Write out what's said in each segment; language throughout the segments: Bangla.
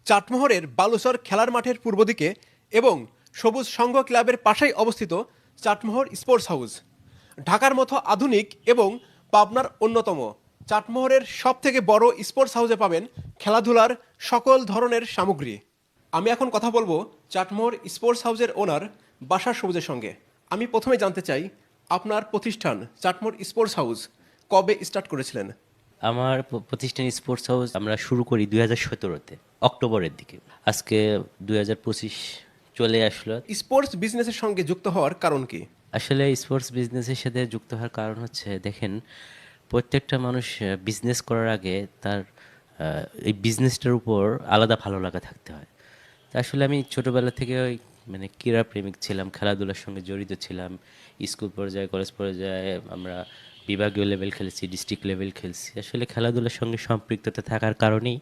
চাটমোহরের বালুচর খেলার মাঠের পূর্ব দিকে এবং সবুজ সংঘ ক্লাবের পাশেই অবস্থিত চাটমোহর স্পোর্টস হাউস ঢাকার মতো আধুনিক এবং পাবনার অন্যতম। চাটমোহরের সবথেকে বড় স্পোর্টস হাউসে পাবেন খেলাধুলার সকল ধরনের সামগ্রী। আমি এখন কথা বলবো চাটমোহর স্পোর্টস হাউসের ওনার বাশার সবুজের সঙ্গে। আমি প্রথমে জানতে চাই আপনার প্রতিষ্ঠান চাটমোহর স্পোর্টস হাউস কবে স্টার্ট করেছিলেন? আমার প্রতিষ্ঠান স্পোর্টস হাউস আমরা শুরু করি 2017-তে অক্টোবরের দিকে। আজকে 2025 চলে আসলো। স্পোর্টস বিজনেসের সঙ্গে যুক্ত হওয়ার কারণ কি? আসলে স্পোর্টস বিজনেসের সাথে যুক্ত হওয়ার কারণ হচ্ছে, দেখেন, প্রত্যেকটা মানুষ বিজনেস করার আগে তার এই বিজনেসটার উপর আলাদা ভালো লাগা থাকতে হয়। তা আসলে আমি ছোটোবেলা থেকে ওই ক্রীড়া প্রেমিক ছিলাম, খেলাধুলার সঙ্গে জড়িত ছিলাম। স্কুল পর্যায়ে, কলেজ পর্যায়ে আমরা বিভাগীয় লেভেল খেলেছি, ডিস্ট্রিক্ট লেভেল খেলছি। আসলে খেলাধুলার সঙ্গে সম্পৃক্ততা থাকার কারণেই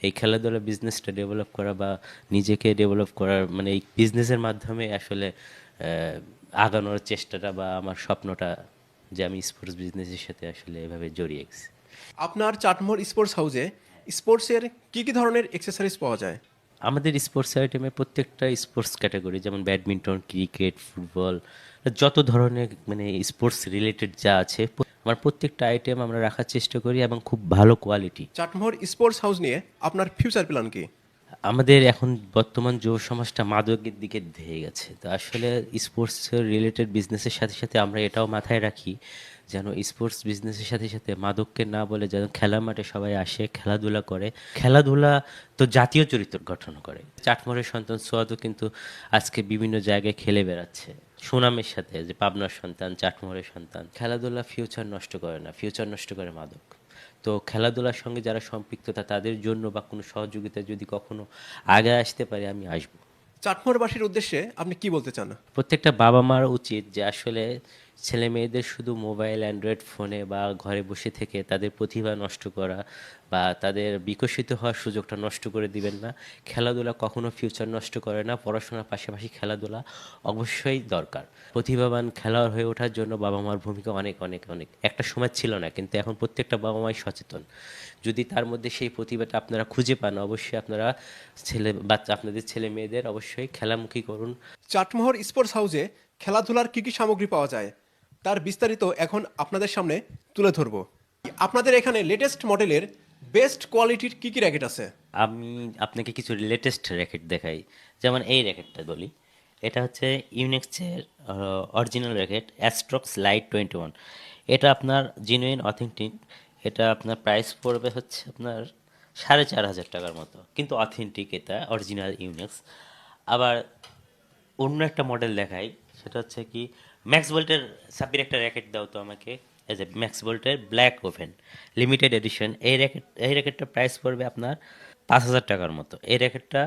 এই খেলাধুলা বিজনেসটা ডেভেলপ করা বা নিজেকে ডেভেলপ করার এই বিজনেসের মাধ্যমে আসলে আগানোর চেষ্টাটা বা আমার স্বপ্নটা যে আমি স্পোর্টস বিজনেসের সাথে আসলে এভাবে জড়িয়ে গেছি। আপনার চাটমোহর স্পোর্টস হাউসে স্পোর্টসের কি ধরনের অ্যাক্সেসরিজ পাওয়া যায়? আমাদের স্পোর্টস আইটেমে প্রত্যেকটা স্পোর্টস ক্যাটাগরি, যেমন ব্যাডমিন্টন, ক্রিকেট, ফুটবল, যত ধরনের স্পোর্টস রিলেটেড যা আছে, আমার প্রত্যেকটা আইটেম আমরা রাখার চেষ্টা করি এবং খুব ভালো কোয়ালিটি। চাটমোহর স্পোর্টস হাউস নিয়ে আপনার ফিউচার প্ল্যান কি? আমাদের এখন বর্তমান যুব সমাজটা মাদকের দিকে ধেয়ে গেছে, তো আসলে স্পোর্টস রিলেটেড বিজনেসের সাথে সাথে আমরা এটাও মাথায় রাখি যেন স্পোর্টস বিজনেসের সাথে সাথে মাদককে না বলে যেন খেলার মাঠে সবাই আসে, খেলাধুলা করে। খেলাধুলা তো জাতীয় চরিত্র গঠন করে। চাটমোহরের সন্তান সোয়াদও কিন্তু আজকে বিভিন্ন জায়গায় খেলে বেড়াচ্ছে সুনামের সাথে, যে পাবনার সন্তান, চাটমোহরের সন্তান। খেলাধুলা ফিউচার নষ্ট করে না, ফিউচার নষ্ট করে মাদক। তো খেলাধুলার সঙ্গে যারা সম্পৃক্ততা, তাদের জন্য বা কোনো সহযোগিতা যদি কখনো আগে আসতে পারে, আমি আসবো। চাটমোহরবাসীর উদ্দেশ্যে আপনি কি বলতে চান? প্রত্যেকটা বাবা মার উচিত যে আসলে ছেলে মেয়েদের শুধু মোবাইল, অ্যান্ড্রয়েড ফোনে বা ঘরে বসে থেকে তাদের প্রতিভা নষ্ট করা বা তাদের বিকশিত হওয়ার সুযোগটা নষ্ট করে দিবেন না। খেলাধুলা কখনো ফিউচার নষ্ট করে না। পড়াশোনার পাশাপাশি খেলাধুলা অবশ্যই দরকার। প্রতিভাবান খেলোয়াড় হয়ে ওঠার জন্য বাবা মার ভূমিকা অনেক অনেক অনেক। একটা সময় ছিল না, কিন্তু এখন প্রত্যেকটা বাবা মাই সচেতন। যদি তার মধ্যে সেই প্রতিভাটা আপনারা খুঁজে পান, অবশ্যই আপনারা আপনাদের ছেলে মেয়েদের অবশ্যই খেলামুখী করুন। চাটমোহর স্পোর্টস হাউসে খেলাধুলার কি সামগ্রী পাওয়া যায় তার বিস্তারিত এখন আপনাদের সামনে তুলে ধরব। আপনাদের এখানে লেটেস্ট মডেলের বেস্ট কোয়ালিটির কি র্যাকেট আছে? আমি আপনাকে কিছু লেটেস্ট র্যাকেট দেখাই। যেমন এই র্যাকেটটা বলি, এটা হচ্ছে ইউনিক্সের অরিজিনাল র্যাকেট, অ্যাস্ট্রক্স লাইট 21। এটা আপনার জেনুইন অথেন্টিক। এটা আপনার প্রাইস পড়বে হচ্ছে আপনার 4,500 টাকার মতো, কিন্তু অথেন্টিক, এটা অরিজিনাল ইউনিক্স। আবার অন্য একটা মডেল দেখাই, সেটা হচ্ছে কি ম্যাক্স ভোল্টের। সাব্বির একটা র্যাকেট দাও তো আমাকে। এই যে ম্যাক্স ভোল্টের ব্ল্যাক ওভেন লিমিটেড এডিশন। এই র্যাকেটটার প্রাইস পড়বে আপনার 5,000 টাকার মতো। এই র্যাকেটটা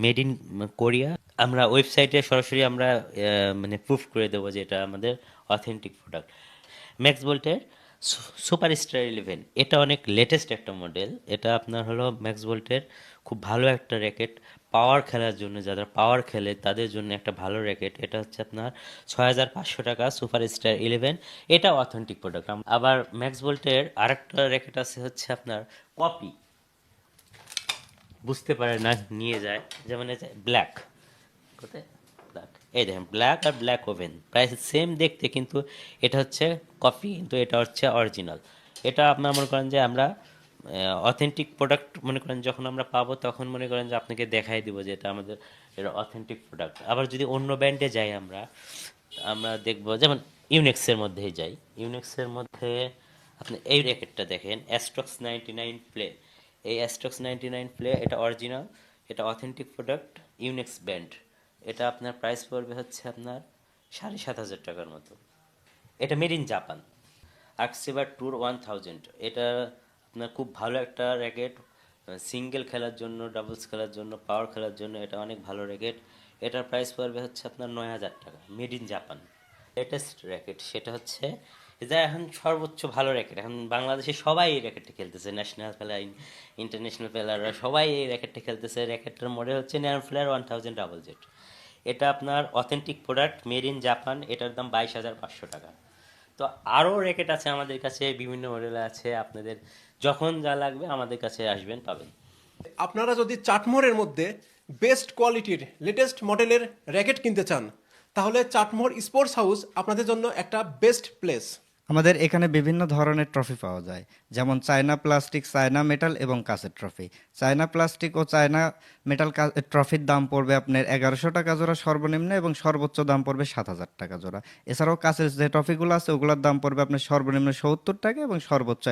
মেড ইন কোরিয়া। আমরা ওয়েবসাইটে সরাসরি আমরা প্রুফ করে দেবো যে এটা আমাদের অথেন্টিক প্রোডাক্ট। ম্যাক্স ভোল্টের সুপার স্টার 11, এটা অনেক লেটেস্ট একটা মডেল। এটা আপনার হলো ম্যাক্স ভোল্টের খুব ভালো একটা র্যাকেট। পাওয়ার খেলার জন্য, যারা পাওয়ার খেলে তাদের জন্য একটা ভালো র্যাকেট। এটা হচ্ছে আপনার 6,500 টাকা, সুপার স্টার 11। এটা অথেন্টিক প্রোডাক্ট। আবার ম্যাক্স ভোল্টের আরেকটা র্যাকেট আছে হচ্ছে আপনার কপি, বুঝতে পারে না, নিয়ে যায়, যেমন এই যে ব্ল্যাক, কোথায় ব্ল্যাক, এই দেখেন ব্ল্যাক আর ব্ল্যাক ওভেন প্রায় সেম দেখতে, কিন্তু এটা হচ্ছে কপি, কিন্তু এটা হচ্ছে অরিজিনাল। এটা আপনার মনে করেন যে আমরা অথেন্টিক প্রোডাক্ট মনে করেন যখন আমরা পাবো, তখন মনে করেন যে আপনাকে দেখাই দিব যে এটা আমাদের এটা অথেন্টিক প্রোডাক্ট। আবার যদি অন্য ব্র্যান্ডে যাই আমরা আমরা দেখব, যেমন ইউনিক্সের মধ্যেই যাই। ইউনিক্সের মধ্যে আপনি এই র্যাকেটটা দেখেন, অ্যাস্ট্রক্স 99 প্লে। এই অ্যাস্ট্রক্স 99 প্লে, এটা অরিজিনাল, এটা অথেন্টিক প্রোডাক্ট, ইউনিক্স ব্র্যান্ড। এটা আপনার প্রাইস পড়বে হচ্ছে আপনার 7,500 টাকার মতো। এটা মেড ইন জাপান, আর্কসেভার ট্যুর 1000। এটা আপনার খুব ভালো একটা র্যাকেট, সিঙ্গেল খেলার জন্য, ডাবলস খেলার জন্য, পাওয়ার খেলার জন্য এটা অনেক ভালো র্যাকেট। এটার প্রাইস পড়বে হচ্ছে আপনার 9,000 টাকা, made in Japan. Latest racket সেটা হচ্ছে, যা এখন সর্বোচ্চ ভালো র্যাকেট। এখন বাংলাদেশে সবাই এই র্যাকেটটা খেলতেছে, ন্যাশনাল প্লেয়ার, ইন্টারন্যাশনাল প্লেয়াররা সবাই এই র্যাকেটটা খেলতেছে। র্যাকেটটার মডেল হচ্ছে নেয়ার ফ্লেয়ার 1000 ডাবল জেড। এটা আপনার authentic product, made in Japan. এটার দাম 22,500 টাকা। তো আরও র্যাকেট আছে আমাদের কাছে, বিভিন্ন মডেল আছে। আপনাদের যখন যা লাগবে আমাদের কাছে আসবেন, পাবেন। আপনারা যদি চাটমোহরের মধ্যে বেস্ট কোয়ালিটির লেটেস্ট মডেলের র্যাকেট কিনতে চান, তাহলে চাটমোহর স্পোর্টস হাউস আপনাদের জন্য একটা বেস্ট প্লেস। আমাদের এখানে বিভিন্ন ধরনের ট্রফি পাওয়া যায়, যেমন চায়না প্লাস্টিক, চায়না মেটাল এবং কাঁচের ট্রফি। চায়না প্লাস্টিক ও চায়না মেটাল ট্রফির দাম পড়বে আপনার 1100 টাকা জোড়া সর্বনিম্ন, এবং সর্বোচ্চ দাম পড়বে 7000 টাকা জোড়া। এছাড়াও কাঁচের যে ট্রফিগুলো আছে ওগুলোর দাম পড়বে আপনার সর্বনিম্ন 70 টাকা এবং সর্বোচ্চ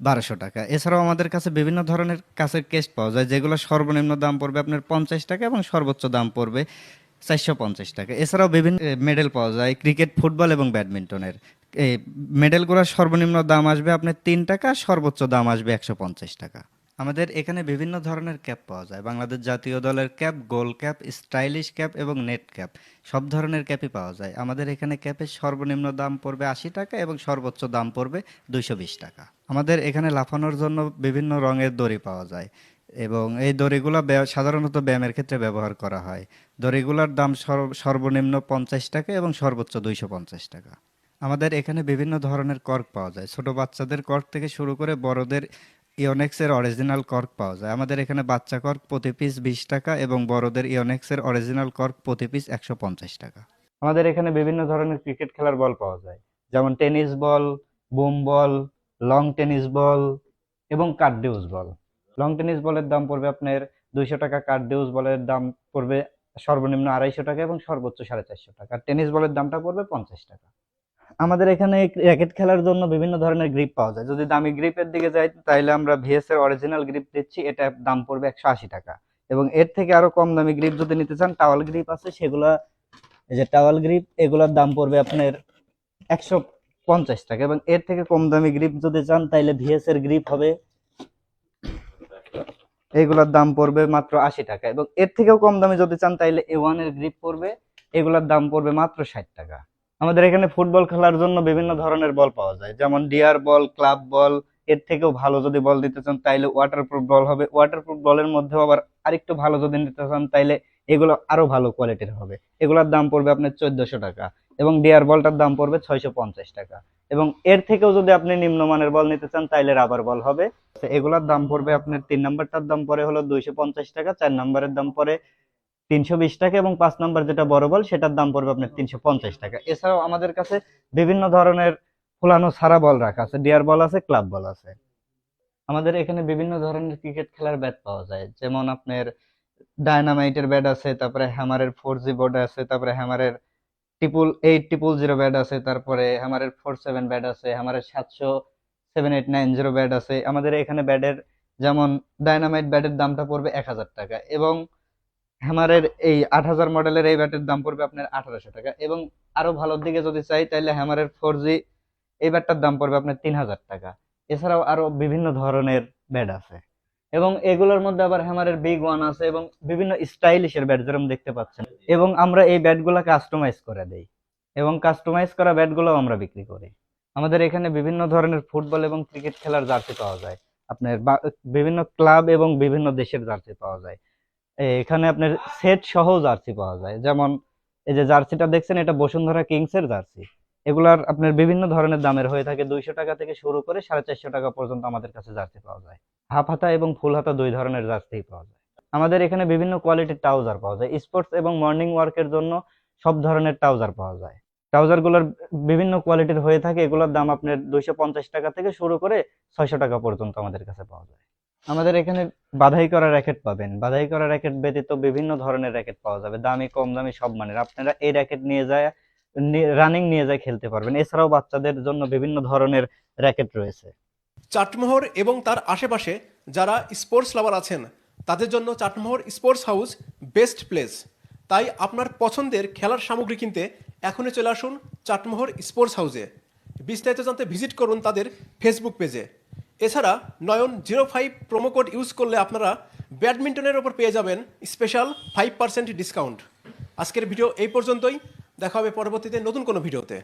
1200 টাকা। এছাড়াও আমাদের কাছে বিভিন্ন ধরনের কাঁচের কেস পাওয়া যায়, যেগুলো সর্বনিম্ন দাম পড়বে আপনার 50 টাকা এবং সর্বোচ্চ দাম পড়বে 450 টাকা। এছাড়াও বিভিন্ন মেডেল পাওয়া যায় ক্রিকেট, ফুটবল এবং ব্যাডমিন্টনের। এই মেডেলগুলোর সর্বনিম্ন দাম আসবে আপনার 3 টাকা, সর্বোচ্চ দাম আসবে 150 টাকা। আমাদের এখানে বিভিন্ন ধরনের ক্যাপ পাওয়া যায়, বাংলাদেশ জাতীয় দলের ক্যাপ, গোল ক্যাপ, স্টাইলিশ ক্যাপ এবং নেট ক্যাপ, সব ধরনের ক্যাপই পাওয়া যায়। আমাদের এখানে ক্যাপের সর্বনিম্ন দাম পড়বে 80 টাকা এবং সর্বোচ্চ দাম পড়বে 220 টাকা। আমাদের এখানে লাফানোর জন্য বিভিন্ন রঙের দড়ি পাওয়া যায়, এবং এই দড়িগুলো সাধারণত ব্যায়ামের ক্ষেত্রে ব্যবহার করা হয়। দড়িগুলোর দাম সর্বনিম্ন 50 টাকা এবং সর্বোচ্চ 250 টাকা। আমাদের এখানে বিভিন্ন ধরনের কর্ক পাওয়া যায়, ছোট বাচ্চাদের কর্ক থেকে শুরু করে বড়দের ইওনেক্সের অরিজিনাল কর্ক পাওয়া যায়। আমাদের এখানে বাচ্চা কর্ক প্রতি পিস 20 টাকা এবং বড়দের ইওনেক্সের অরিজিনাল কর্ক প্রতি পিস 150 টাকা। আমাদের এখানে বিভিন্ন ধরনের ক্রিকেট খেলার বল পাওয়া যায়, যেমন টেনিস বল, বুম বল, লং টেনিস বল এবং কার্ডিউস বল। লং টেনিস বলের দাম পড়বে আপনার 200 টাকা, কার্ডিউস বলের দাম পড়বে সর্বনিম্ন 250 টাকা এবং সর্বোচ্চ 450 টাকা। আর টেনিস বলের দামটা পড়বে 50 টাকা। আমাদের এখানে র্যাকেট খেলার জন্য বিভিন্ন ধরনের গ্রিপ পাওয়া যায়। যদি দামি গ্রিপের দিকে যাই তাহলে আমরা ভিএস এর অরিজিনাল গ্রিপ দিচ্ছি, এটা দাম পড়বে 180 টাকা। এবং এর থেকে আরো কম দামি গ্রিপ যদি নিতে চান, টাওয়াল গ্রিপ আছে সেগুলা, এই যে টাওয়াল গ্রিপ, এগুলোর দাম পড়বে আপনার 150 টাকা। এবং এর থেকে কম দামি গ্রিপ যদি চান তাহলে ভিএস এর গ্রিপ হবে, এগুলোর দাম পড়বে মাত্র 80 টাকা। এবং এর থেকেও কম দামি যদি চান তাহলে A1 এর গ্রিপ পড়বে, এগুলোর দাম পড়বে মাত্র 60 টাকা। আমাদের এখানে ফুটবল খেলার জন্য বিভিন্ন ধরনের বল পাওয়া যায়, যেমন ডিয়ার বল, ক্লাব বল। এর থেকেও ভালো যদি বল দিতে চান তাইলে ওয়াটারপ্রুফ বল হবে। ওয়াটারপ্রুফ বলের মধ্যেও আবার আরেকটু ভালো যদি নিতে চান তাইলে এগুলো আরো ভালো কোয়ালিটির হবে, এগুলোর দাম পড়বে আপনার 1400 টাকা। এবং ডিয়ার বলটার দাম পড়বে 650 টাকা। এবং এর থেকেও যদি আপনি নিম্নমানের বল নিতে চান তাইলে রাবার বল হবে। তো এগুলোর দাম পড়বে আপনার 3 নাম্বারটার দাম পড়ে হলো 250 টাকা, 4 নাম্বারের দাম পড়ে 320 টাকা এবং 5 নাম্বার যেটা বড় বল সেটার দাম পড়বে আপনার 350 টাকা। এছাড়াও আমাদের কাছে বিভিন্ন ধরনের ফুলানো ছাড়া বল রাখা আছে, ডিয়ার বল আছে, ক্লাব বল আছে। আমাদের এখানে বিভিন্ন ধরনের ক্রিকেট খেলার ব্যাট পাওয়া যায়, যেমন আপনার ডায়নামাইটের ব্যাট আছে, তারপরে হ্যামারের 4G বোর্ড আছে, তারপরে হ্যামারের 800 ব্যাট আছে, তারপরে হ্যামারের 47 ব্যাট আছে, হ্যামারের 700 7890 ব্যাট আছে। আমাদের এখানে ব্যাটের যেমন ডায়নামাইট ব্যাটের দামটা পড়বে 1000 টাকা, এবং হ্যামারের এই 8000 মডেলের এই ব্যাটের দাম পড়বে আপনার 1800 টাকা। এবং আরো ভালোর দিকে যদি চাই তাহলে হ্যামারের 4G এই ব্যাটটার দাম পড়বে আপনার 3000 টাকা। এছাড়াও আরো বিভিন্ন ধরনের ব্যাট আছে, এবং এগুলোর মধ্যে আবার হ্যামারের বিগ ওয়ান আছে এবং বিভিন্ন স্টাইলিশের ব্যাট যেরকম দেখতে পাচ্ছেন। এবং আমরা এই ব্যাটগুলো কাস্টমাইজ করে দেই, এবং কাস্টমাইজ করা ব্যাটগুলো আমরা বিক্রি করি। আমাদের এখানে বিভিন্ন ধরনের ফুটবল এবং ক্রিকেট খেলার জার্সি পাওয়া যায়, আপনার বিভিন্ন ক্লাব এবং বিভিন্ন দেশের জার্সি পাওয়া যায়। এখানে আপনার সেট সহ জার্সি পাওয়া যায়, যেমন এই যে জার্সিটা দেখছেন এটা বসুন্ধরা কিংস এর জার্সি। এগুলার আপনার বিভিন্ন ধরনের দামের হয়ে থাকে, 200 টাকা থেকে শুরু করে 450 টাকা পর্যন্ত আমাদের কাছে জার্সি পাওয়া যায়। হাফ হাতা এবং ফুল হাতা দুই ধরনের জার্সি পাওয়া যায়। আমাদের এখানে বিভিন্ন কোয়ালিটির ট্রাউজার পাওয়া যায়, স্পোর্টস এবং মর্নিং ওয়ার্কের জন্য সব ধরনের ট্রাউজার পাওয়া যায়। ট্রাউজার গুলোর বিভিন্ন কোয়ালিটির হয়ে থাকে, এগুলোর দাম আপনার 250 টাকা থেকে শুরু করে 600 টাকা পর্যন্ত আমাদের কাছে পাওয়া যায়। আমাদের এখানে বাধাই করা র্যাকেট পাবেন, বাধাই করা র্যাকেট ব্যতীত বিভিন্ন ধরনের র্যাকেট পাওয়া যাবে, দামি কম দামি সব মানের। আপনারা এই র্যাকেট নিয়ে যায় রানিং নিয়ে যায় খেলতে পারবেন। এছাড়াও বাচ্চাদের জন্য বিভিন্ন ধরনের র্যাকেট রয়েছে। চাটমোহর এবং তার আশেপাশে যারা স্পোর্টস লাভার আছেন তাদের জন্য Chatmohar sports house best place. তাই আপনার পছন্দের খেলার সামগ্রী কিনতে এখনই চলে আসুন চাটমোহর স্পোর্টস হাউসে। বিস্তারিত জানতে ভিজিট করুন তাদের ফেসবুক পেজে। এছাড়া নয়ন05 প্রোমো কোড ইউজ করলে আপনারা ব্যাডমিন্টনের ওপর পেয়ে যাবেন স্পেশাল 5% ডিসকাউন্ট। আজকের ভিডিও এই পর্যন্তই, দেখা হবে পরবর্তীতে নতুন কোনো ভিডিওতে।